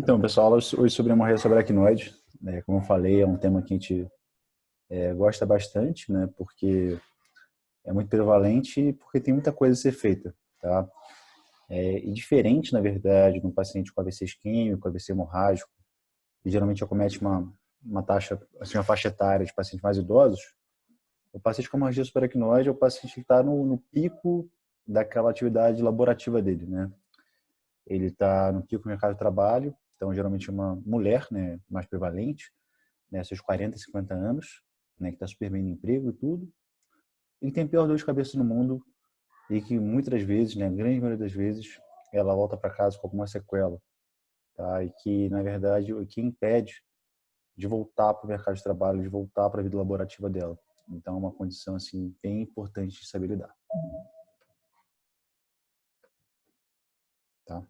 Então, pessoal, hoje sobre hemorragia subaracnoide, né? Como eu falei, é um tema que a gente gosta bastante, né? Porque é muito prevalente e porque tem muita coisa a ser feita, tá? E diferente, na verdade, de um paciente com AVC isquêmico, AVC hemorrágico, que geralmente acomete uma taxa, assim, uma faixa etária de pacientes mais idosos, o paciente com hemorragia subaracnoide é o paciente que está no pico daquela atividade laborativa dele, né? Ele está no pico do mercado de trabalho, então geralmente é uma mulher, né, mais prevalente, né, seus 40, 50 anos, né, que está super bem no emprego e tudo, e tem a pior dor de cabeça no mundo e que muitas das vezes, né, a grande maioria das vezes, ela volta para casa com alguma sequela, tá? E que, na verdade, o que impede de voltar para o mercado de trabalho, de voltar para a vida laborativa dela. Então, é uma condição, assim, bem importante de saber lidar, tá?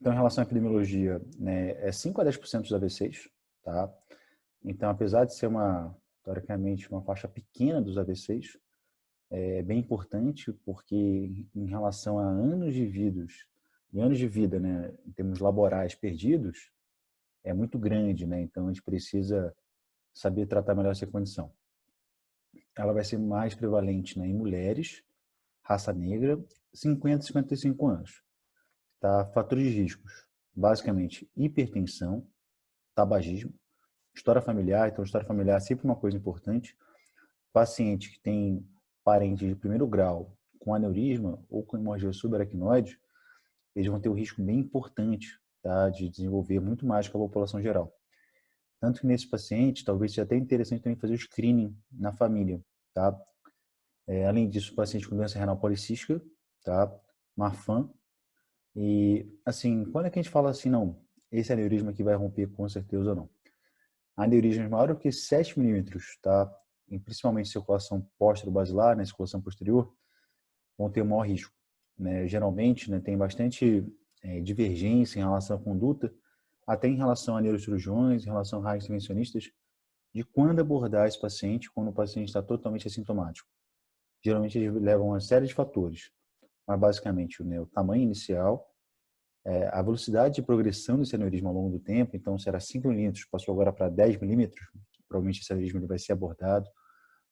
Então, em relação à epidemiologia, né, é 5 a 10% dos AVCs, tá? Então, apesar de ser teoricamente, uma faixa pequena dos AVCs, é bem importante porque em relação a anos de vida, né, em termos laborais perdidos, é muito grande, né? Então a gente precisa saber tratar melhor essa condição. Ela vai ser mais prevalente, né, em mulheres, raça negra, 50 a 55 anos. Tá? Fatores de riscos, basicamente hipertensão, tabagismo, história familiar. Então história familiar é sempre uma coisa importante. Paciente que tem parentes de primeiro grau com aneurisma ou com hemorragia subaracnoide, eles vão ter um risco bem importante, tá, de desenvolver muito mais que a população geral. Tanto que nesses pacientes, talvez seja até interessante também fazer o screening na família, tá? Além disso, paciente com doença renal policística, tá? Marfan. E, assim, quando é que a gente fala assim, não, esse aneurisma aqui vai romper com certeza ou não? Aneurismas maiores do que 7 milímetros, tá? E principalmente circulação basilar, né, circulação posterior, vão ter o maior risco, né? Geralmente, né, tem bastante divergência em relação à conduta, até em relação a neurocirurgiões, em relação a intervencionistas, de quando abordar esse paciente quando o paciente está totalmente assintomático. Geralmente eles levam uma série de fatores, mas basicamente, né, o tamanho inicial, a velocidade de progressão desse aneurisma ao longo do tempo. Então, se era 5 milímetros, passou agora para 10 milímetros, provavelmente esse aneurisma ele vai ser abordado.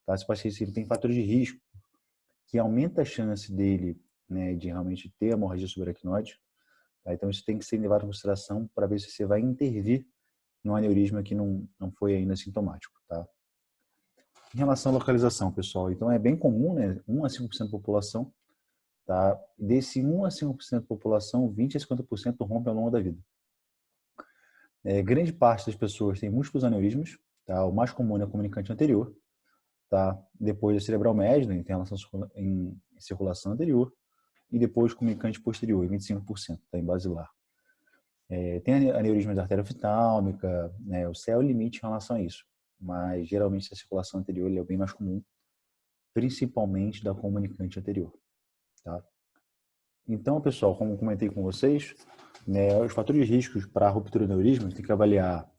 Tá? Esse paciente ele tem fatores de risco que aumenta a chance dele, né, de realmente ter hemorragia subaracnoide. Tá? Então, isso tem que ser levado em consideração para ver se você vai intervir no aneurisma que não foi ainda sintomático. Tá? Em relação à localização, pessoal, então é bem comum, né, 1 a 5% da população, tá? Desse 1 a 5% da população, 20 a 50% rompe ao longo da vida. Grande parte das pessoas tem múltiplos aneurismas, tá? O mais comum é o comunicante anterior, tá? Depois é cerebral médio, né, em relação em circulação anterior, e depois comunicante posterior, em 25%, tá? Em basilar. Tem aneurismas da artéria oftálmica, né? O céu é o limite em relação a isso, mas geralmente a circulação anterior é o bem mais comum, principalmente da comunicante anterior, tá? Então, pessoal, como comentei com vocês, né, os fatores de riscos para a ruptura do aneurisma, tem que avaliar,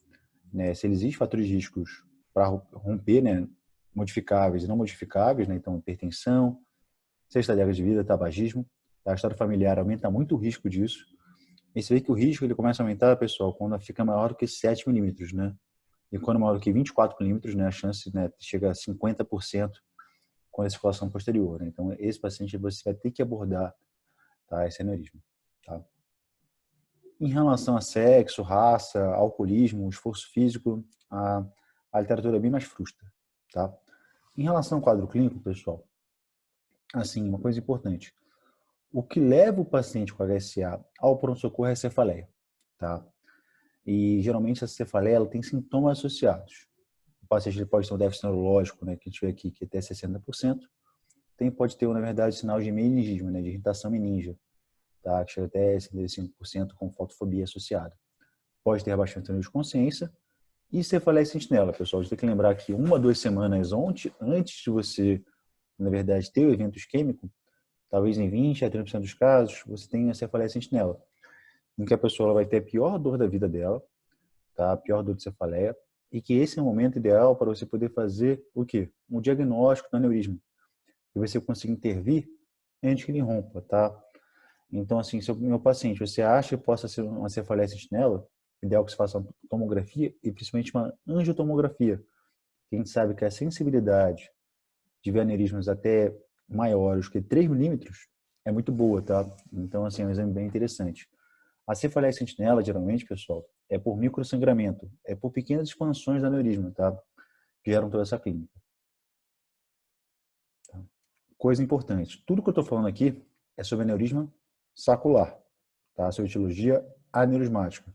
né, se existem fatores de riscos para romper, né, modificáveis e não modificáveis, né, então hipertensão, sexta década de vida, tabagismo. A história familiar aumenta muito o risco disso. E você vê que o risco ele começa a aumentar, pessoal, quando fica maior do que 7 milímetros, né? E quando maior do que 24 milímetros, né, a chance, né, chega a 50% com a circulação posterior, né? Então, esse paciente você vai ter que abordar, tá, esse aneurisma, tá? Em relação a sexo, raça, alcoolismo, esforço físico, a literatura é bem mais frustra, tá? Em relação ao quadro clínico, pessoal, assim, uma coisa importante. O que leva o paciente com HSA ao pronto-socorro é a cefaleia, tá? E geralmente essa cefaleia ela tem sintomas associados. O paciente ele pode ter um déficit neurológico, né, que a gente vê aqui, que é até 60%. Pode ter, na verdade, sinal de meningismo, né, de irritação meningia, tá? Que chega até 55% com fotofobia associada. Pode ter bastante de consciência. E cefaleia sentinela, pessoal. A gente tem que lembrar que 1 a 2 semanas antes de você, na verdade, ter o evento isquêmico, talvez em 20 a 30% dos casos, você tem a cefaleia sentinela, em que a pessoa vai ter a pior dor da vida dela, tá? A pior dor de cefaleia, e que esse é o momento ideal para você poder fazer o quê? Um diagnóstico do aneurisma. E você conseguir intervir antes que ele rompa, tá? Então, assim, se o meu paciente, você acha que possa ser uma cefaleia sentinela, ideal que se faça uma tomografia e principalmente uma angiotomografia. Que a gente sabe que a sensibilidade de ver aneurismas até maiores que 3 milímetros é muito boa, tá? Então, assim, é um exame bem interessante. A cefaleia sentinela, geralmente, pessoal, é por microsangramento, é por pequenas expansões da aneurisma, tá? Que geram toda essa clínica. Tá? Coisa importante, tudo que eu estou falando aqui é sobre aneurisma sacular, tá? Sobre etiologia aneurismática.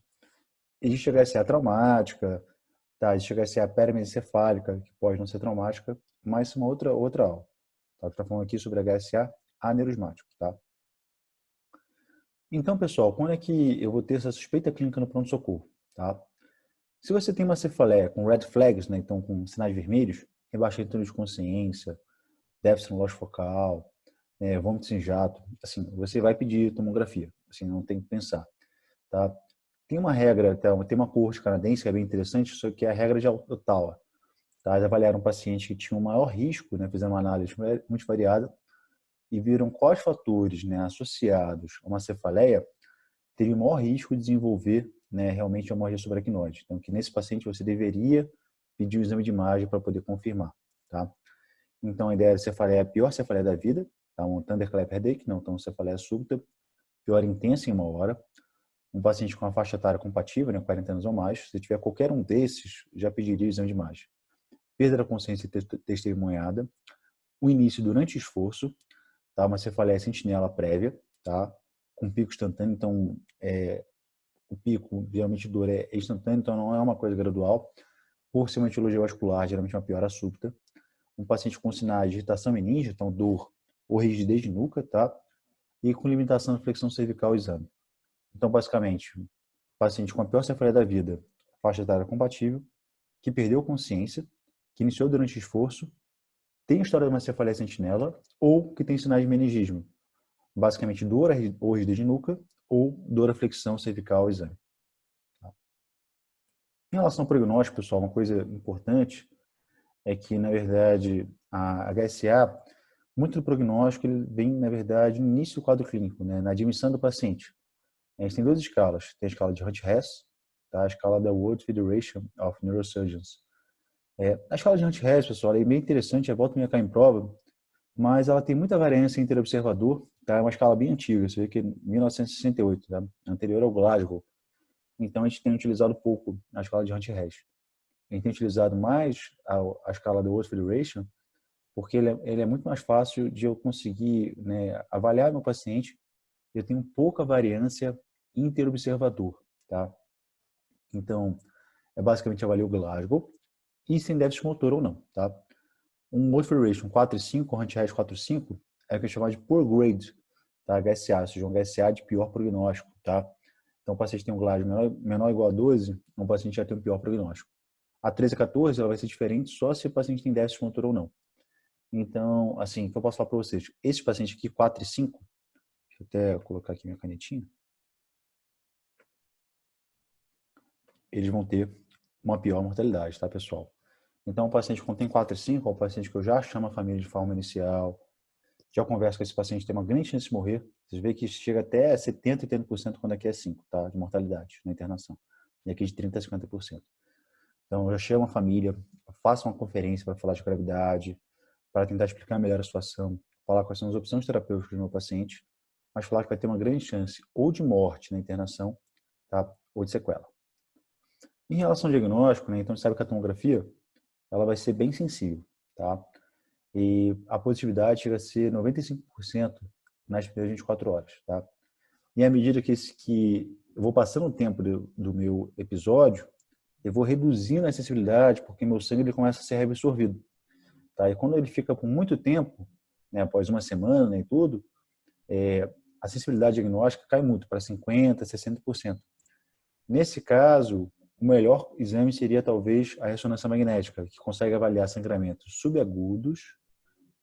Existe HSA traumática, tá? Existe HSA perimesencefálica, que pode não ser traumática, mas isso é uma outra aula. Tá? Eu estou falando aqui sobre HSA aneurismático, tá? Então, pessoal, quando é que eu vou ter essa suspeita clínica no pronto-socorro, tá? Se você tem uma cefaleia com red flags, né, então com sinais vermelhos, rebaixa de consciência, déficit no lógico focal, vômito sem jato, assim, você vai pedir tomografia, assim, não tem que pensar, tá? Tem uma regra, tem uma corte canadense que é bem interessante, isso que é a regra de Ottawa, tá? Eles avaliaram um paciente que tinha um maior risco, né, fizeram uma análise multivariada e viram quais fatores, né, associados a uma cefaleia teria o maior risco de desenvolver, né, realmente a hemorragia subaracnoide. Então, que nesse paciente você deveria pedir um exame de imagem para poder confirmar, tá? Então, a ideia é cefaleia, a pior cefaleia da vida, tá? Um Thunderclap headache, não, então cefaleia súbita, pior intensa em 1 hora, um paciente com uma faixa etária compatível, né, 40 anos ou mais, se tiver qualquer um desses, já pediria o exame de imagem. Perda da consciência testemunhada, o início durante o esforço, tá? Uma cefaleia sentinela prévia, tá? Com pico instantâneo, então o pico, geralmente dor é instantâneo, então não é uma coisa gradual. Por ser uma etiologia vascular, geralmente uma piora súbita. Um paciente com sinais de irritação meninge, então dor ou rigidez de nuca, tá? E com limitação de flexão cervical ao exame. Então, basicamente, paciente com a pior cefaleia da vida, faixa etária compatível, que perdeu consciência, que iniciou durante o esforço, tem história de uma cefaleia sentinela ou que tem sinais de meningismo. Basicamente, dor ou rigidez de nuca ou dor à flexão cervical ao exame. Em relação ao prognóstico, pessoal, uma coisa importante é que, na verdade, a HSA, muito do prognóstico, ele vem, na verdade, no início do quadro clínico, né, na admissão do paciente. A gente tem duas escalas. Tem a escala de Hunt-Hess, tá? A escala da World Federation of Neurosurgeons. A escala de Hunt-Hess, pessoal, é bem interessante, a volta a cair em prova, mas ela tem muita variância entre observador, tá? É uma escala bem antiga, você vê que é 1968, tá? Anterior ao Glasgow. Então, a gente tem utilizado pouco a escala de Hunt-Hess. A gente tem utilizado mais a escala da World Federation, porque ele é muito mais fácil de eu conseguir, né, avaliar meu paciente. Eu tenho pouca variância interobservador, tá? Então, basicamente avaliar o Glasgow e se tem déficit motor ou não, tá? Um World Federation 4 e 5, Hunt-Hess 4 e 5, é o que é chamado de poor grade, tá? HSA, ou seja, um HSA de pior prognóstico, tá? Então, o paciente tem um Glasgow menor ou igual a 12, um paciente já tem um pior prognóstico. A 13 a 14 ela vai ser diferente só se o paciente tem déficit motor ou não. Então, assim, o que eu posso falar para vocês? Esse paciente aqui, 4 e 5, deixa eu até colocar aqui minha canetinha, eles vão ter uma pior mortalidade, tá, pessoal? Então, o paciente quando tem 4 e 5, é o paciente que eu já chamo a família de forma inicial, já converso com esse paciente, tem uma grande chance de morrer. Vocês veem que chega até 70% e 80% quando aqui é 5, tá? De mortalidade na internação. E aqui de 30% a 50%. Então, eu já chamo a família, faço uma conferência para falar de gravidade, para tentar explicar melhor a situação, falar quais são as opções terapêuticas do meu paciente, mas falar que vai ter uma grande chance ou de morte na internação, tá? Ou de sequela. Em relação ao diagnóstico, né, então a gente sabe que a tomografia ela vai ser bem sensível, tá? E a positividade chega a ser 95% nas primeiras 24 horas, tá? E à medida que eu vou passando o tempo do meu episódio, eu vou reduzindo a sensibilidade, porque meu sangue ele começa a ser reabsorvido, tá? E quando ele fica por muito tempo, né, após uma semana e tudo, a sensibilidade diagnóstica cai muito, para 50%, 60%. Nesse caso, o melhor exame seria talvez a ressonância magnética, que consegue avaliar sangramentos subagudos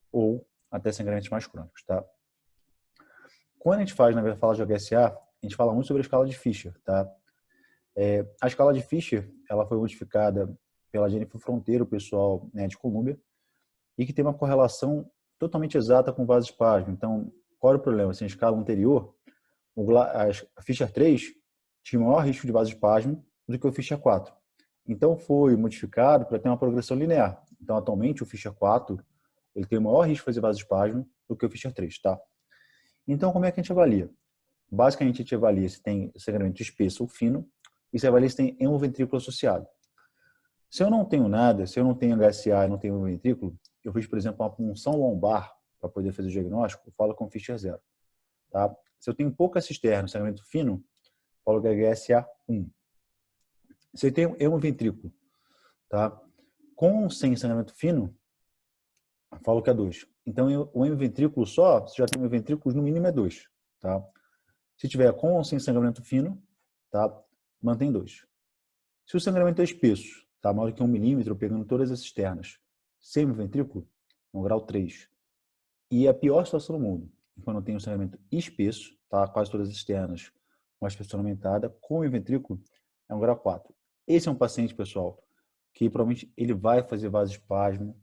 ou até sangramentos mais crônicos, tá? Quando a gente faz, na verdade, fala de HSA, a gente fala muito sobre a escala de Fisher, tá? A escala de Fisher, ela foi modificada pela Jennifer Fronteiro, o pessoal, né, de Colômbia, e que tem uma correlação totalmente exata com vasoespasmo. Então, qual era o problema? Assim, a escala anterior, a Fischer 3 tinha maior risco de vasoespasmo do que o Fischer 4. Então, foi modificado para ter uma progressão linear. Então, atualmente, o Fischer 4 ele tem o maior risco de fazer vasoespasmo do que o Fischer 3, tá? Então, como é que a gente avalia? Basicamente, a gente avalia se tem sangramento espesso ou fino e se avalia se tem hemoventrículo associado. Se eu não tenho nada, se eu não tenho HSA e não tenho hemoventrículo, eu fiz, por exemplo, uma punção lombar para poder fazer o diagnóstico, eu falo com Fischer 0. Tá? Se eu tenho pouca cisterna, sangramento fino, eu falo que é HSA 1. Se eu tenho hemoventrículo, tá? Com ou sem sangramento fino, eu falo que é 2. Então, o hemoventrículo só, se já tem hemoventrículo, no mínimo é 2. Tá? Se tiver com ou sem sangramento fino, tá? Mantém 2. Se o sangramento é espesso, tá? Maior que 1 milímetro, pegando todas as cisternas, sem hemoventrículo, no grau 3. E a pior situação do mundo, quando eu tenho um sangramento espesso, tá? Quase todas as cisternas, uma espessura aumentada, com hemoventrículo, é um grau 4. Esse é um paciente, pessoal, que provavelmente ele vai fazer vasoespasmo,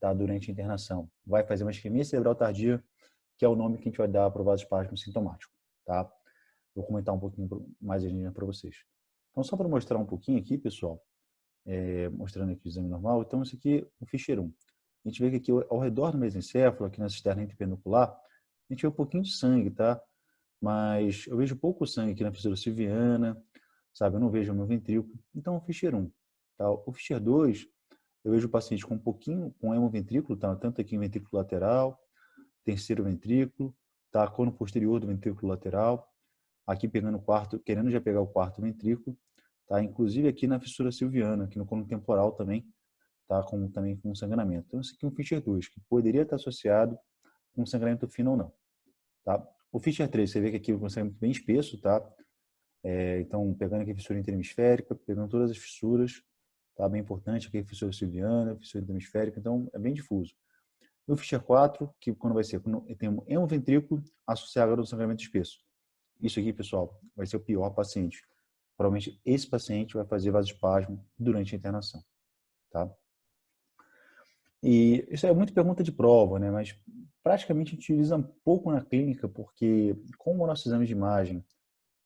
tá? Durante a internação. Vai fazer uma isquemia cerebral tardia, que é o nome que a gente vai dar para o vasoespasmo sintomático, tá? Vou comentar um pouquinho mais para vocês. Então, só para mostrar um pouquinho aqui, pessoal, mostrando aqui o exame normal. Então, esse aqui é o Fischer 1. A gente vê que aqui ao redor do mesencéfalo, aqui na cisterna interpendicular, a gente vê um pouquinho de sangue, tá? Mas eu vejo pouco sangue aqui na fissura silviana, sabe? Eu não vejo o meu ventrículo. Então, o Fischer 1. Tá? O Fischer 2, eu vejo o paciente com um pouquinho, com hemoventrículo, tá? Tanto aqui em ventrículo lateral, terceiro ventrículo, tá? Cono posterior do ventrículo lateral, aqui pegando o quarto, querendo já pegar o quarto ventrículo, tá? Inclusive aqui na fissura silviana, aqui no cono temporal também, tá? Também com sangramento. Então, esse aqui é um Fischer 2, que poderia estar associado com sangramento fino ou não, tá? O Fischer 3, você vê que aqui é um sangramento bem espesso, tá? Então, pegando aqui a fissura interhemisférica, pegando todas as fissuras, tá? Bem importante, aqui a fissura silviana, fissura interhemisférica, então é bem difuso. E o Fischer 4, que quando vai ser? Quando tem um hemoventrículo associado ao sangramento espesso. Isso aqui, pessoal, vai ser o pior paciente. Provavelmente esse paciente vai fazer vasoespasmo durante a internação, tá? E isso é muito pergunta de prova, né? Mas praticamente a gente utiliza um pouco na clínica, porque como o nosso exame de imagem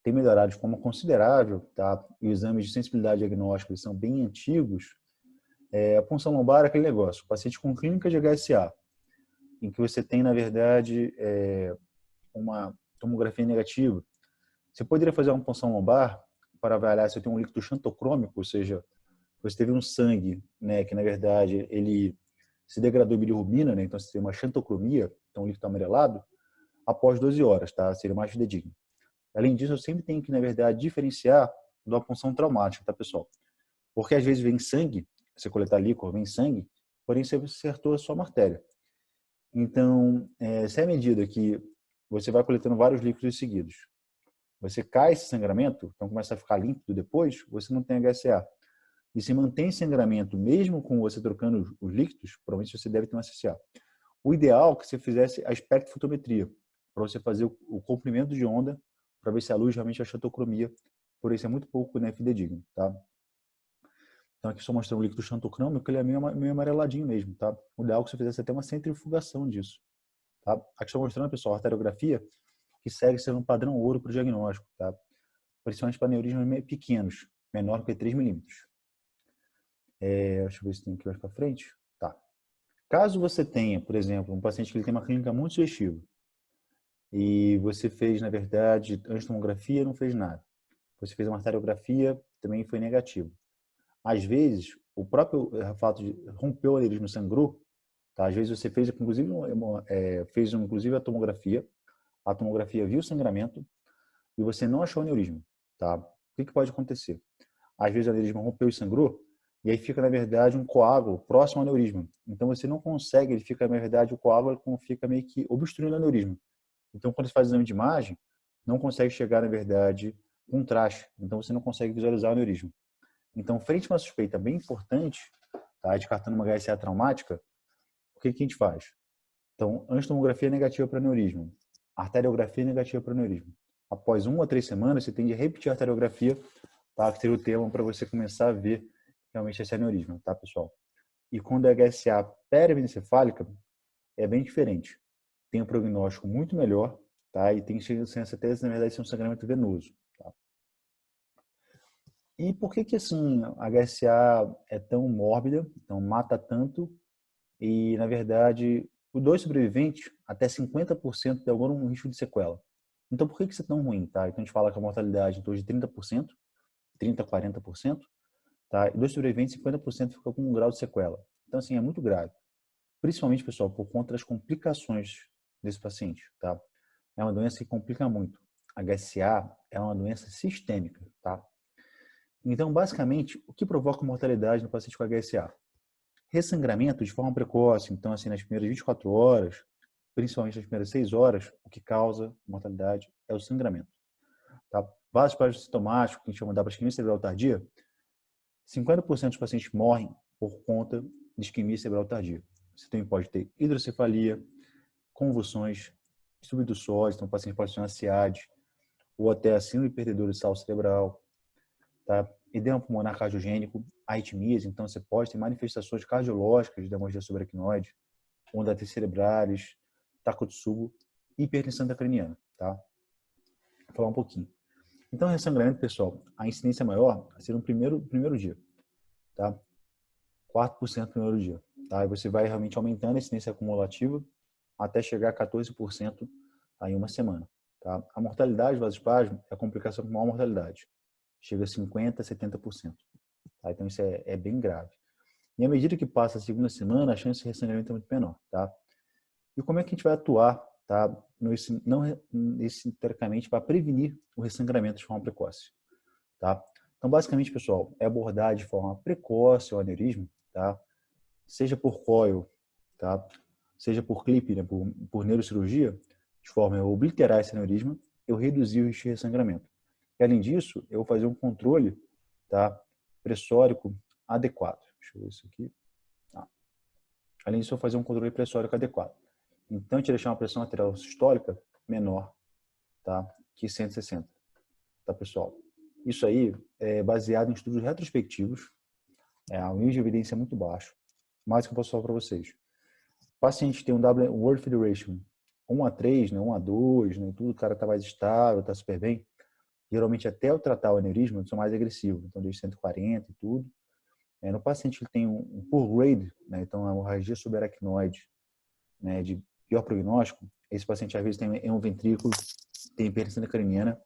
tem melhorado de forma considerável, tá? E os exames de sensibilidade diagnóstica são bem antigos, a punção lombar é aquele negócio, o paciente com clínica de HSA, em que você tem, na verdade, uma tomografia negativa. Você poderia fazer uma punção lombar para avaliar se eu tenho um líquido xantocrômico, ou seja, você teve um sangue, né, que na verdade ele se degradou em bilirrubina, né, então você tem uma xantocromia, então um líquido amarelado, após 12 horas, tá? Seria mais fidedigno. Além disso, eu sempre tenho que, na verdade, diferenciar de uma punção traumática, tá, pessoal? Porque às vezes vem sangue, você coletar líquor, vem sangue, porém você acertou a sua artéria. Então, se é a medida que você vai coletando vários líquidos seguidos, você cai esse sangramento, então começa a ficar límpido depois, você não tem HCA. E se mantém sangramento mesmo com você trocando os líquidos, provavelmente você deve ter um HCA. O ideal é que você fizesse a espectrofotometria, para você fazer o comprimento de onda, para ver se a luz realmente é xantocromia, por isso é muito pouco, né, fidedigno, tá? Então aqui só mostrando o líquido xantocrômico, ele é meio amareladinho mesmo, tá? O ideal é que você fizesse até uma centrifugação disso, tá? Aqui estou mostrando, pessoal, a arteriografia, que segue sendo um padrão ouro para o diagnóstico, tá? Principalmente para aneurismas pequenos, menor que 3 milímetros. Deixa eu ver se tem aqui mais para frente. Tá. Caso você tenha, por exemplo, um paciente que ele tem uma clínica muito sugestiva e você fez, na verdade, angiotomografia e não fez nada. Você fez uma arteriografia, também foi negativo. Às vezes, o próprio fato de romper o aneurisma sangrou, tá? Às vezes você fez, inclusive, inclusive a tomografia viu o sangramento e você não achou o aneurisma, tá? O que pode acontecer? Às vezes o aneurisma rompeu e sangrou, e aí fica, na verdade, um coágulo próximo ao aneurisma. Então você não consegue, ele fica, na verdade, o coágulo fica meio que obstruindo o aneurisma. Então, quando você faz o exame de imagem, não consegue chegar, na verdade, com traste. Então você não consegue visualizar o aneurisma. Então, frente a uma suspeita bem importante, tá, descartando uma HSA traumática, o que a gente faz? Então, angiotomografia negativa para aneurisma, arteriografia negativa para aneurisma. Após 1 a 3 semanas, você tem de repetir a arteriografia, tá, que seria o termo para você começar a ver realmente esse aneurisma, tá, pessoal? E quando é HSA perimesencefálica, é bem diferente. Tem um prognóstico muito melhor, tá? E tem chance até, na verdade, ser um sangramento venoso, tá? E por que que, assim, a HSA é tão mórbida, então mata tanto e, na verdade, os dois sobreviventes, até 50% tem algum risco de sequela. Então, por que que isso é tão ruim, tá? Então, a gente fala que a mortalidade em torno de 30%, 30 a 40%, tá? E dois sobreviventes, 50% fica com um grau de sequela. Então, assim, é muito grave. Principalmente, pessoal, por conta das complicações desse paciente, tá? É uma doença que complica muito. HSA é uma doença sistêmica, tá? Então, basicamente, o que provoca mortalidade no paciente com HSA? Ressangramento de forma precoce, então, assim, nas primeiras 24 horas, principalmente nas primeiras 6 horas, o que causa mortalidade é o sangramento, tá? Vasospasmo sintomático, que a gente chama de isquemia cerebral tardia, 50% dos pacientes morrem por conta de isquemia cerebral tardia. Você também pode ter hidrocefalia, convulsões, subduções, então o paciente pode ter uma SIAD, ou até a síndrome perdedora de sal cerebral, tá? Edema pulmonar cardiogênico, arritmias, então você pode ter manifestações cardiológicas de hemorragia subaracnoide, ondas cerebrales, Takotsubo, hipertensão intracraniana, tá? Vou falar um pouquinho. Então, ressangramento, pessoal, a incidência maior vai ser no primeiro dia, tá? 4% no primeiro dia, tá? E você vai realmente aumentando a incidência acumulativa até chegar a 14% em uma semana, tá? A mortalidade do vasospasmo é a complicação com maior mortalidade. Chega a 50% a 70%. Tá? Então, isso é bem grave. E à medida que passa a segunda semana, a chance de ressangramento é muito menor, tá? E como é que a gente vai atuar, tá? Nesse teoricamente, para prevenir o ressangramento de forma precoce, tá? Então, basicamente, pessoal, é abordar de forma precoce o aneurisma, tá? Seja por coil, tá? Seja por clipe, né? Por neurocirurgia, de forma a obliterar esse aneurisma, eu reduzir o risco de ressangramento. E, além disso, eu vou fazer um controle, tá? Pressórico adequado. Deixa eu ver isso aqui. Tá. Além disso, eu vou fazer um controle pressórico adequado. Então, a gente deixar uma pressão arterial sistólica menor, tá? Que 160, tá, pessoal? Isso aí é baseado em estudos retrospectivos, o nível de evidência é muito baixo. Mais que eu posso falar para vocês. O paciente tem um World Federation 1 a 3, né, 1 a 2, né, tudo, o cara está mais estável, está super bem. Geralmente, até eu tratar o aneurisma, eu sou mais agressivo, então de 140 e tudo. No paciente que tem um poor grade, né, então a hemorragia subaracnoide, né, de pior prognóstico, esse paciente às vezes tem um ventrículo, tem hipertensão craniana.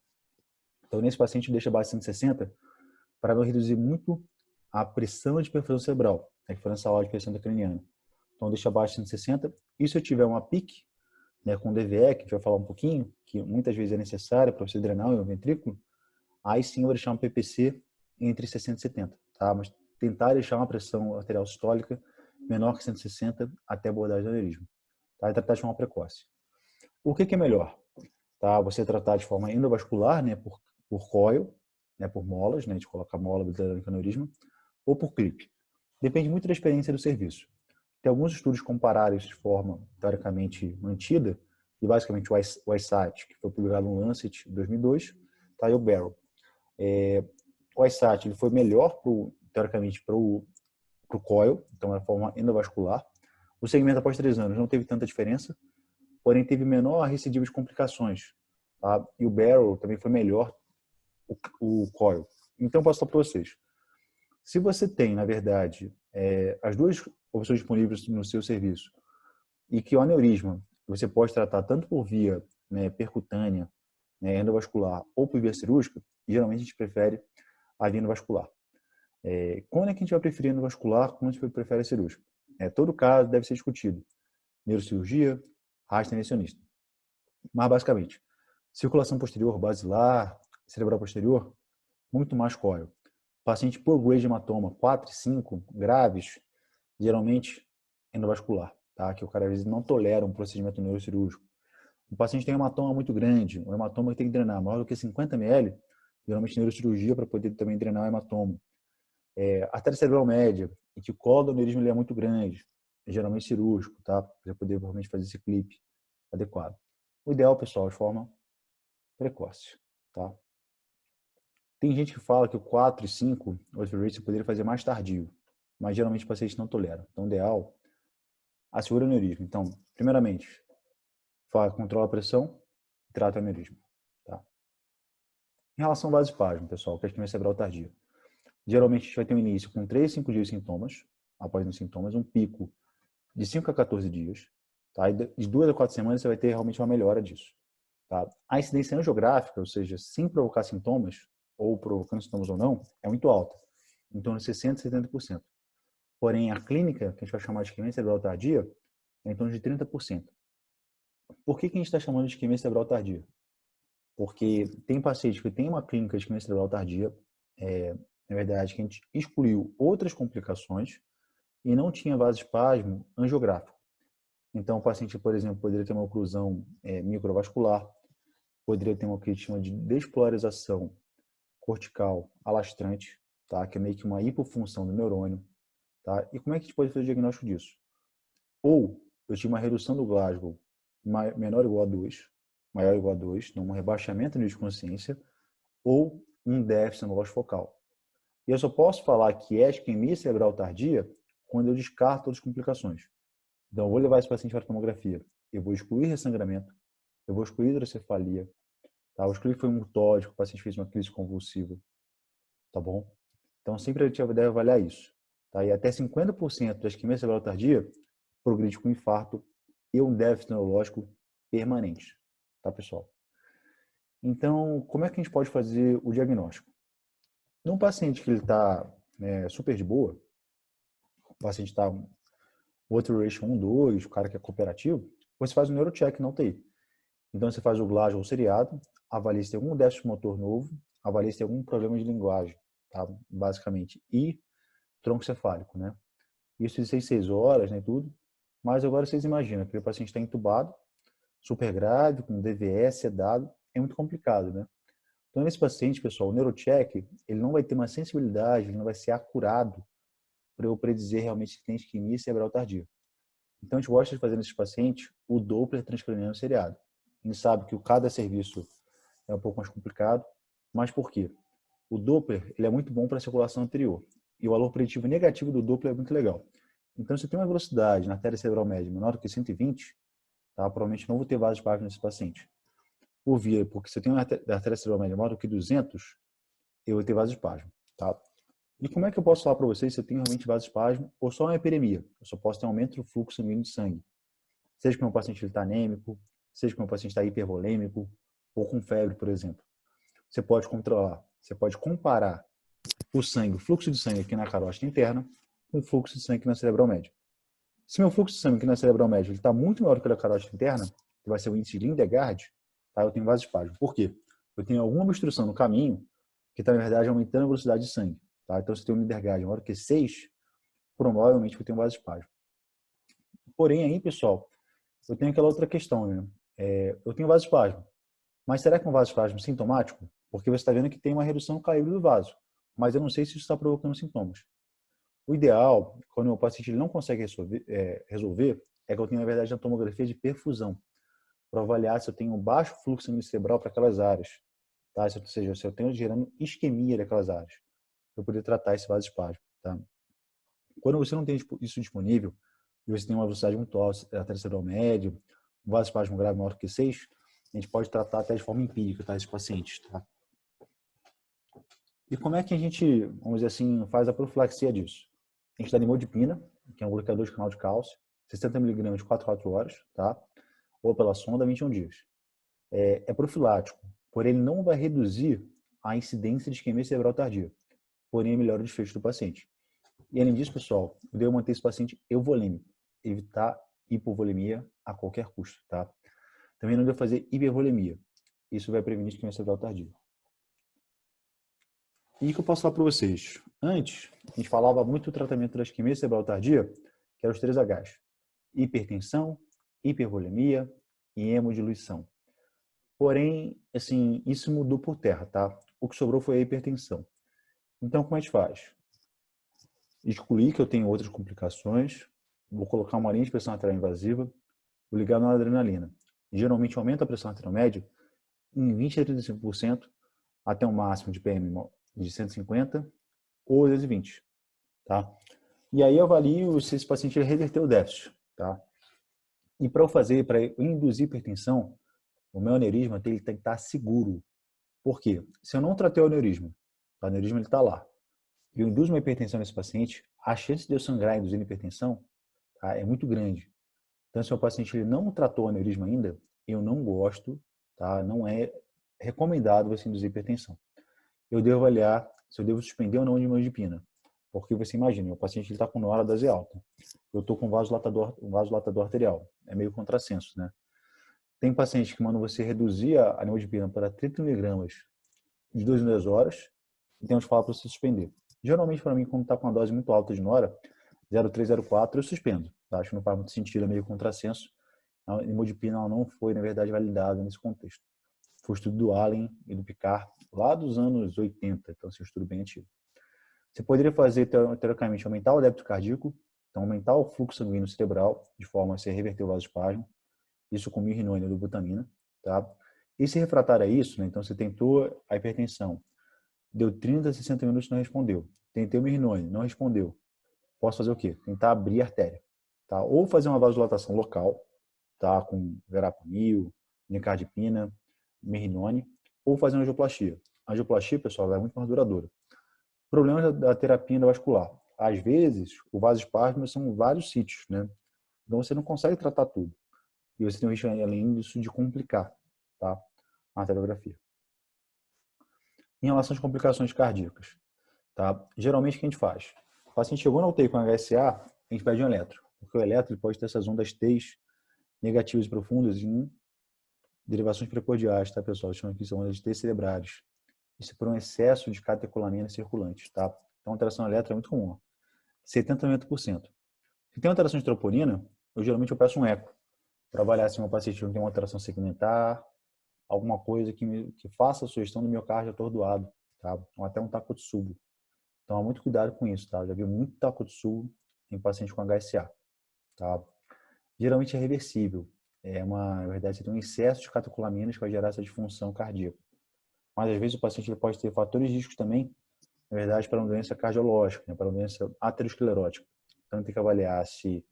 Então, nesse paciente, deixa abaixo de 160 para não reduzir muito a pressão de perfusão cerebral, a diferença de pressão craniana. Então, deixa abaixo de 160. E se eu tiver uma PIC, né, com DVE, que a gente vai falar um pouquinho, que muitas vezes é necessária para você drenar o ventrículo, aí sim eu vou deixar um PPC entre 60 e 70, tá? Mas tentar deixar uma pressão arterial sistólica menor que 160 até abordagem do aneurisma, tá? E tratar de forma precoce. O que é melhor? Tá? Você tratar de forma endovascular, né, por coil, né, por molas, né, de colocar mola no aneurisma, ou por clipe. Depende muito da experiência do serviço. Tem alguns estudos comparados de forma teoricamente mantida, e basicamente o ICESat, que foi publicado no Lancet em 2002, tá? E o Barrow. O ICESat ele foi melhor, teoricamente, para o coil, então é a forma endovascular. O segmento após 3 anos não teve tanta diferença, porém teve menor recidiva de complicações. Tá? E o Barrow também foi melhor, o coil. Então, posso falar para vocês. Se você tem, na verdade, as duas opções disponíveis no seu serviço e que o aneurisma você pode tratar tanto por via, né, percutânea, né, endovascular ou por via cirúrgica, geralmente a gente prefere a via endovascular. Quando é que a gente vai preferir endovascular? Quando a gente prefere a cirúrgica? Todo caso deve ser discutido. Neurocirurgia, raça intervencionista. Mas, basicamente, circulação posterior basilar, cerebral posterior, muito mais coil. Paciente por grade de hematoma 4 e 5, graves, geralmente endovascular, tá? Que o cara às vezes não tolera um procedimento neurocirúrgico. O paciente tem um hematoma muito grande, um hematoma que tem que drenar maior do que 50 ml, geralmente neurocirurgia para poder também drenar o hematoma. Artéria cerebral média, em que o colo do aneurisma ele é muito grande, geralmente cirúrgico, tá? Para poder realmente fazer esse clipe adequado. O ideal, pessoal, de forma precoce, tá? Tem gente que fala que o 4 e 5, o você poderia fazer mais tardio, mas geralmente o paciente não tolera. Então, o ideal, assegura o aneurisma. Então, primeiramente, controla a pressão, trata o aneurisma. Tá? Em relação ao vasoespasmo, pessoal, que é a isquemia cerebral tardia. Geralmente a gente vai ter um início com 3 a 5 dias de sintomas, após os sintomas, um pico de 5 a 14 dias. Tá? E de 2 a 4 semanas você vai ter realmente uma melhora disso. Tá? A incidência angiográfica, ou seja, sem provocar sintomas, ou provocando sintomas ou não, é muito alta, em torno de 60% a 70%. Porém, a clínica, que a gente vai chamar de isquemia cerebral tardia, é em torno de 30%. Por que a gente está chamando de isquemia cerebral tardia? Porque tem pacientes que têm uma clínica de isquemia cerebral tardia, na verdade, que a gente excluiu outras complicações e não tinha vasoespasmo angiográfico. Então, o paciente, por exemplo, poderia ter uma oclusão microvascular, poderia ter uma que a gente chama de despolarização cortical alastrante, tá? Que é meio que uma hipofunção do neurônio. Tá? E como é que a gente pode fazer o diagnóstico disso? Ou eu tive uma redução do Glasgow menor ou igual a 2, maior ou igual a 2, então um rebaixamento no nível de consciência, ou um déficit no lógico focal. E eu só posso falar que é isquemia cerebral tardia quando eu descarto todas as complicações. Então, eu vou levar esse paciente para a tomografia. Eu vou excluir ressangramento, eu vou excluir hidrocefalia, tá? Eu vou excluir que foi um mutótico, o paciente fez uma crise convulsiva, tá bom? Então, sempre a gente deve avaliar isso. Tá? E até 50% da isquemia cerebral tardia progride com infarto e um déficit neurológico permanente, tá, pessoal? Então, como é que a gente pode fazer o diagnóstico? Num paciente que ele está super de boa, o paciente está outro ratio 1, 2, o cara que é cooperativo, você faz um neurocheck na UTI. Então, você faz o Glasgow seriado, avalia se tem algum déficit motor novo, avalia se tem algum problema de linguagem, tá? Basicamente. E tronco cefálico, né? Isso de 6 horas, né, tudo. Mas agora vocês imaginam que o paciente está entubado, super grave, com DVS, sedado, é muito complicado, né? Então, nesse paciente, pessoal, o neurocheck, ele não vai ter uma sensibilidade, ele não vai ser acurado para eu predizer realmente se tem isquemia cerebral tardia. Então, a gente gosta de fazer nesses pacientes o Doppler transcraniano seriado. A gente sabe que cada serviço é um pouco mais complicado, mas por quê? O Doppler ele é muito bom para a circulação anterior. E o valor preditivo negativo do Doppler é muito legal. Então, se eu tenho uma velocidade na artéria cerebral média menor do que 120, tá? Provavelmente não vou ter vasoespasmo nesse paciente. Por via, porque se eu tenho uma artéria cerebral média menor do que 200, eu vou ter vasoespasmo, tá? E como é que eu posso falar para vocês se eu tenho realmente vasoespasmo ou só uma epidemia? Eu só posso ter um aumento do fluxo sanguíneo de sangue. Seja que o meu paciente está anêmico, seja que o meu paciente está hipervolêmico ou com febre, por exemplo. Você pode controlar, você pode comparar o sangue, o fluxo de sangue aqui na carótida interna com o fluxo de sangue aqui na cerebral média. Se meu fluxo de sangue aqui na cerebral média está muito maior que o da carótida interna, que vai ser o índice de Lindegard, tá? Eu tenho vasoespasmo. Por quê? Eu tenho alguma obstrução no caminho que está, na verdade, aumentando a velocidade de sangue. Tá? Então, se eu tenho um Lindegard maior que 6, provavelmente eu tenho vasoespasmo. Porém, aí, pessoal, eu tenho aquela outra questão, né? Eu tenho vasoespasmo. Mas será que é um vasoespasmo sintomático? Porque você está vendo que tem uma redução no calibre do vaso. Mas eu não sei se isso está provocando sintomas. O ideal, quando o paciente ele não consegue resolver, é que eu tenha, na verdade, a tomografia de perfusão, para avaliar se eu tenho um baixo fluxo sanguíneo cerebral para aquelas áreas. Tá? Ou seja, se eu tenho gerando isquemia daquelas áreas, para eu poder tratar esse vasoespasmo. Tá? Quando você não tem isso disponível, e você tem uma velocidade muito alta, artéria cerebral média, um vasoespasmo grave maior que 6, a gente pode tratar até de forma empírica, tá, esses pacientes. Tá? E como é que a gente, vamos dizer assim, faz a profilaxia disso? A gente dá nimodipina, que é um bloqueador de canal de cálcio, 60 mg de 4 a 4 horas, tá? Ou pela sonda, 21 dias. É profilático, porém ele não vai reduzir a incidência de isquemia cerebral tardia, porém melhora o desfecho do paciente. E além disso, pessoal, eu devo manter esse paciente euvolêmico, evitar hipovolemia a qualquer custo, tá? Também não devo fazer hipervolemia. Isso vai prevenir isquemia cerebral tardia. E o que eu posso falar para vocês? Antes, a gente falava muito do tratamento da isquemia cerebral tardia, que eram os 3 Hs. Hipertensão, hipervolemia e hemodiluição. Porém, assim, isso mudou por terra, tá? O que sobrou foi a hipertensão. Então, como a gente faz? Excluir que eu tenho outras complicações, vou colocar uma linha de pressão arterial invasiva, vou ligar na adrenalina. Geralmente aumenta a pressão arterial média em 20 a 35% até um máximo de PM de 150 ou 220, tá? E aí eu avalio se esse paciente reverteu o déficit, tá? E para eu induzir hipertensão, O meu aneurisma ele tem que estar seguro. Por quê? Se eu não tratei o aneurisma ele está lá, e eu induzo uma hipertensão nesse paciente, a chance de eu sangrar induzindo hipertensão, tá, é muito grande. Então, se o paciente ele não tratou o aneurisma ainda, eu não gosto, tá? Não é recomendado você induzir hipertensão. Eu devo avaliar se eu devo suspender ou não de imodipina. Porque você imagina, o paciente está com noradase alta. Eu estou com um vasodilatador arterial. É meio contrassenso, né? Tem paciente que mandam você reduzir a imodipina para 30 miligramas de 2 em 2 horas e tem uns que falam para você suspender. Geralmente, para mim, quando está com uma dose muito alta de nora, 0,3, 0,4, eu suspendo. Tá? Acho que não faz muito sentido, é meio contrassenso. A imodipina não foi, na verdade, validada nesse contexto. Foi o estudo do Allen e do Picard, lá dos anos 80, então é um estudo bem antigo. Você poderia fazer, teoricamente, aumentar o débito cardíaco, então aumentar o fluxo sanguíneo cerebral, de forma a você reverter o vasospasmo, isso com mirrinona e dobutamina, tá? E se refratário a isso, né, então você tentou a hipertensão, deu 30 a 60 minutos e não respondeu. Tentei o mirrinone, não respondeu. Posso fazer o quê? Tentar abrir a artéria, tá? Ou fazer uma vasodilatação local, tá? Com verapamil, nicardipina, mirrinone, ou fazer uma angioplastia. A angioplastia, pessoal, é muito mais duradoura. Problemas da terapia endovascular. Às vezes, o vasospasmo são vários sítios, né? Então você não consegue tratar tudo. E você tem um risco, além disso, de complicar, tá? A arteriografia. Em relação às complicações cardíacas, tá? Geralmente, o que a gente faz? O paciente chegou na UTI com HSA, a gente pede um eletro, porque o eletro pode ter essas ondas T negativas e profundas em derivações precordiais, tá, pessoal? Chamam aqui de ondas T cerebrares. Isso por um excesso de catecolamina circulante, tá? Então, a alteração elétrica é muito comum. 70% a 90%. Se tem alteração de troponina, eu peço um eco para avaliar se o meu paciente não tem uma alteração segmentar, alguma coisa que faça a sugestão do miocárdio atordoado, tá? Ou até um Takotsubo. Então, há muito cuidado com isso, tá? Eu já vi muito Takotsubo em paciente com HSA, tá? Geralmente é reversível. Na verdade, você tem um excesso de catecolaminas que vai gerar essa disfunção cardíaca. Mas, às vezes, o paciente ele pode ter fatores de risco também, na verdade, para uma doença cardiológica, né? Para uma doença aterosclerótica. Então, tem que avaliar se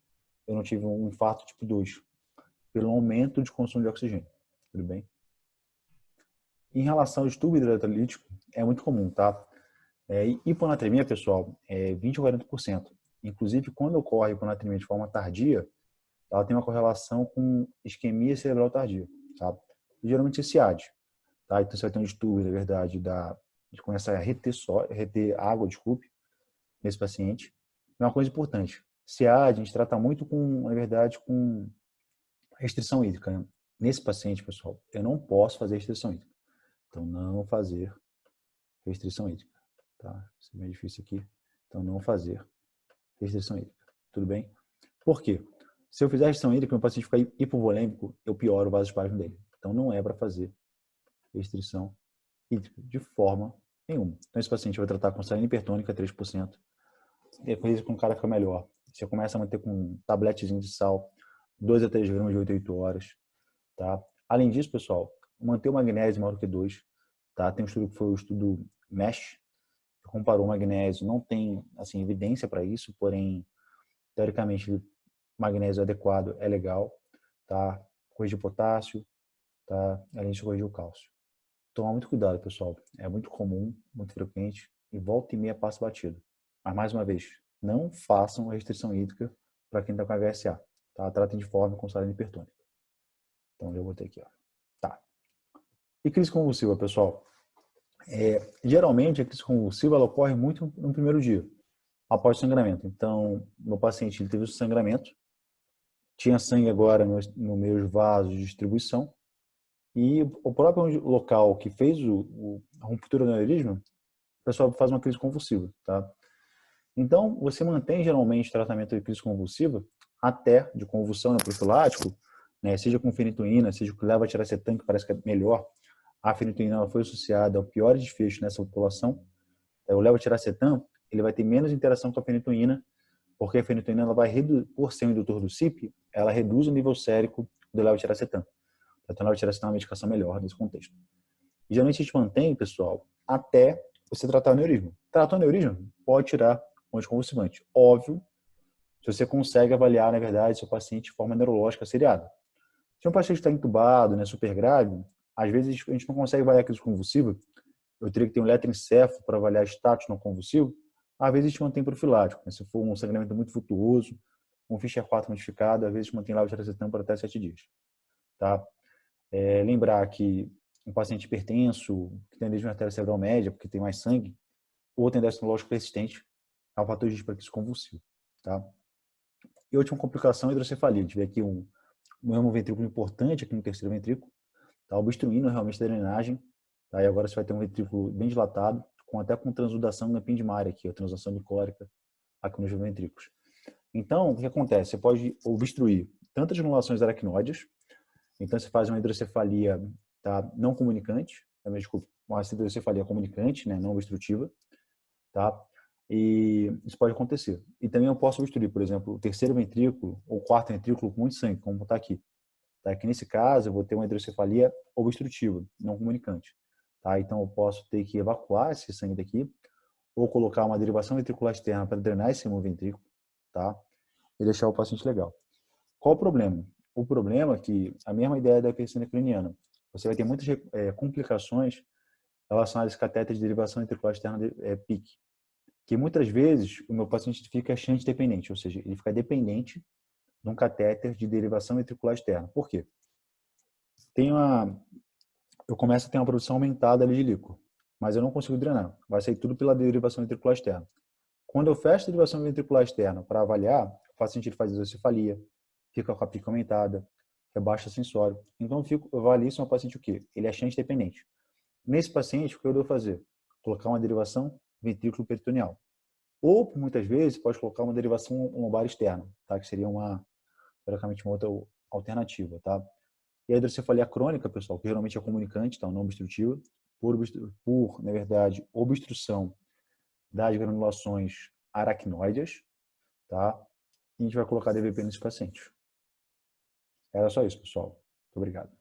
eu não tive um infarto tipo 2, pelo aumento de consumo de oxigênio. Tudo bem? Em relação ao estudo hidroeletrolítico, é muito comum, tá? Hiponatremia, pessoal, é 20 a 40%. Inclusive, quando ocorre hiponatremia de forma tardia, ela tem uma correlação com isquemia cerebral tardia, tá? E, geralmente é SIAD, tá? Então você vai ter um distúrbio, na verdade, de começar a reter água, desculpe, nesse paciente. É uma coisa importante. SIAD a gente trata muito com, na verdade, com restrição hídrica, né? Nesse paciente, pessoal, eu não posso fazer restrição hídrica. Então, não fazer restrição hídrica, tá? Isso é bem difícil aqui. Então, não fazer restrição hídrica. Tudo bem? Por quê? Se eu fizer restrição hídrica, meu paciente ficar hipovolêmico, eu pioro o vasospasmo dele. Então, não é para fazer restrição hídrica de forma nenhuma. Então, esse paciente vai tratar com salina hipertônica 3%. Depois, com o cara fica melhor. Você começa a manter com um tabletezinho de sal, 2 a 3 gramas de 8 a 8 horas. Tá? Além disso, pessoal, manter o magnésio maior do que 2. Tá? Tem um estudo que foi o estudo MESH, que comparou o magnésio. Não tem assim, evidência para isso, porém, teoricamente, o magnésio adequado é legal. Tá? Corrigir o potássio, tá? Além de corrigir o cálcio. Tomar muito cuidado, pessoal. É muito comum, muito frequente, e volta e meia passa batido. Mas, mais uma vez, não façam restrição hídrica para quem está com HSA. Tá? Tratem de forma com salina hipertônica. Então, eu vou ter aqui. Ó. Tá. E crise convulsiva, pessoal? Geralmente, a crise convulsiva ela ocorre muito no primeiro dia, após o sangramento. Então, meu paciente ele teve o sangramento, tinha sangue agora nos meus vasos de distribuição, e o próprio local que fez a ruptura do aneurisma, o pessoal faz uma crise convulsiva, tá? Então, você mantém geralmente o tratamento de crise convulsiva até de convulsão profilático, né? Seja com fenitoína, seja com levetiracetam, que parece que é melhor. A fenitoína ela foi associada ao pior desfecho nessa população. O levetiracetam ele vai ter menos interação com a fenitoína, porque a fenitoína ela vai por ser um indutor do CYP, ela reduz o nível sérico do levetiracetam. Então, a levetiracetam é uma medicação melhor nesse contexto. E, geralmente a gente mantém, pessoal, até você tratar o aneurisma. Tratar o aneurisma pode tirar um anticonvulsivante. Óbvio, se você consegue avaliar, na verdade, seu paciente de forma neurológica seriada. Se um paciente está entubado, né, super grave, às vezes a gente não consegue avaliar a crise convulsiva, eu teria que ter um eletroencefalo para avaliar status não convulsivo, às vezes a gente mantém profilático, né? Se for um sangramento muito flutuoso, um Fischer 4 modificado, às vezes mantém levetiracetam por até 7 dias. Tá? Lembrar que um paciente hipertenso, que tem desvio arterial cerebral média, porque tem mais sangue, ou tem déficit neurológico persistente, é um fator de risco para crise convulsiva. Tá? E última complicação, hidrocefalia. A gente vê aqui um ventrículo importante aqui no terceiro ventrículo, tá obstruindo realmente a drenagem, tá? E agora você vai ter um ventrículo bem dilatado, até com transudação ependimária aqui, a transudação micórica aqui nos ventrículos. Então, o que acontece? Você pode obstruir tantas granulações aracnoides, então você faz uma hidrocefalia, tá, não comunicante, desculpa, uma hidrocefalia comunicante, né, não obstrutiva, tá? E isso pode acontecer. E também eu posso obstruir, por exemplo, o terceiro ventrículo ou o quarto ventrículo com muito sangue, como está aqui. Tá? Que nesse caso eu vou ter uma hidrocefalia obstrutiva, não comunicante. Tá? Então eu posso ter que evacuar esse sangue daqui ou colocar uma derivação ventricular externa para drenar esse ventrículo, tá? E deixar o paciente legal. Qual o problema? O problema é que a mesma ideia da hipertensão craniana. Você vai ter muitas complicações relacionadas a catéter de derivação ventricular externa PIC, que muitas vezes o meu paciente fica shunt dependente, ou seja, ele fica dependente de um catéter de derivação ventricular externa. Por quê? Eu começo a ter uma produção aumentada ali de líquido, mas eu não consigo drenar. Vai sair tudo pela derivação ventricular externa. Quando eu fecho a derivação ventricular externa para avaliar, o paciente faz hidrocefalia, fica com a pica aumentada, rebaixa sensório. Então eu avalio se é um paciente o quê? Ele é shunt dependente. Nesse paciente, o que eu devo fazer? Colocar uma derivação ventrículo peritoneal. Ou, muitas vezes, pode colocar uma derivação lombar externa, tá? Que seria teoricamente, uma outra alternativa, tá? E a hidrocefalia crônica, pessoal, que geralmente é comunicante, tá? Não obstrutiva, na verdade, obstrução das granulações aracnoides, tá? E a gente vai colocar DVP nesse paciente. Era só isso, pessoal. Muito obrigado.